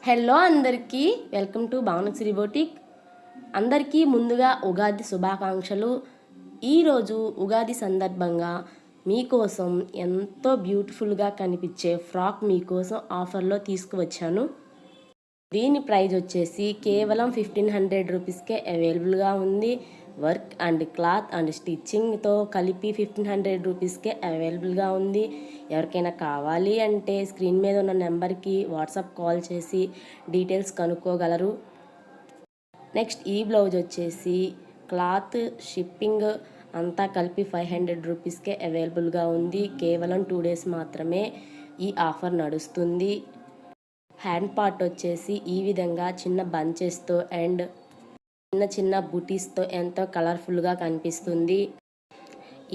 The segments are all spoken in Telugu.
హలో అందరికీ వెల్కమ్ టు భావనశ్రీ బోటిక్. అందరికీ ముందుగా ఉగాది శుభాకాంక్షలు. ఈరోజు ఉగాది సందర్భంగా మీకోసం ఎంతో బ్యూటిఫుల్గా కనిపించే ఫ్రాక్ మీకోసం ఆఫర్లో తీసుకువచ్చాను. దీని ప్రైజ్ వచ్చేసి కేవలం 1500 రూపీస్కే అవైలబుల్గా ఉంది. వర్క్ అండ్ క్లాత్ అండ్ స్టిచ్చింగ్తో కలిపి 1500 రూపీస్కే అవైలబుల్గా ఉంది. ఎవరికైనా కావాలి అంటే స్క్రీన్ మీద ఉన్న నెంబర్కి వాట్సాప్ కాల్ చేసి డీటెయిల్స్ కనుక్కోగలరు. నెక్స్ట్ ఈ బ్లౌజ్ వచ్చేసి క్లాత్ షిప్పింగ్ అంతా కలిపి 500 రూపీస్కే అవైలబుల్గా ఉంది. కేవలం 2 డేస్ మాత్రమే ఈ ఆఫర్ నడుస్తుంది. హ్యాండ్ పార్ట్ వచ్చేసి ఈ విధంగా చిన్న బంచెస్తో అండ్ చిన్న చిన్న బుటీస్తో ఎంతో కలర్ఫుల్గా కనిపిస్తుంది.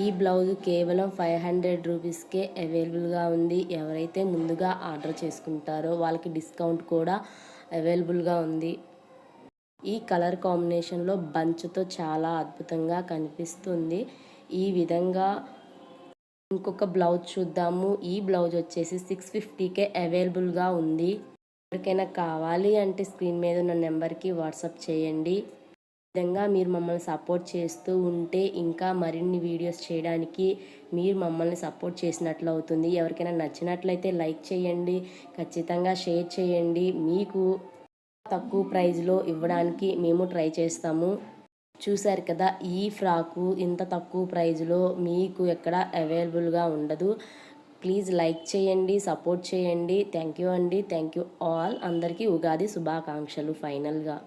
ఈ బ్లౌజ్ కేవలం 500 రూపీస్కే అవైలబుల్గా ఉంది. ఎవరైతే ముందుగా ఆర్డర్ చేసుకుంటారో వాళ్ళకి డిస్కౌంట్ కూడా అవైలబుల్గా ఉంది. ఈ కలర్ కాంబినేషన్లో బంచ్తో చాలా అద్భుతంగా కనిపిస్తుంది. ఈ విధంగా ఇంకొక బ్లౌజ్ చూద్దాము. ఈ బ్లౌజ్ వచ్చేసి 650కే అవైలబుల్గా ఉంది. ఎవరికైనా కావాలి అంటే స్క్రీన్ మీద ఉన్న నెంబర్కి వాట్సాప్ చేయండి. విధంగా మీరు మమ్మల్ని సపోర్ట్ చేస్తూ ఉంటే ఇంకా మరిన్ని వీడియోస్ చేయడానికి మీరు మమ్మల్ని సపోర్ట్ చేసినట్లు అవుతుంది. ఎవరికైనా నచ్చినట్లయితే లైక్ చేయండి, ఖచ్చితంగా షేర్ చేయండి. మీకు తక్కువ ప్రైజ్లో ఇవ్వడానికి మేము ట్రై చేస్తాము. చూశారు కదా, ఈ ఫ్రాకు ఇంత తక్కువ ప్రైజ్లో మీకు ఎక్కడ అవైలబుల్గా ఉండదు. ప్లీజ్ లైక్ చేయండి, సపోర్ట్ చేయండి. థ్యాంక్ యూ అండి. Thank you all. అందరికీ ఉగాది శుభాకాంక్షలు ఫైనల్గా.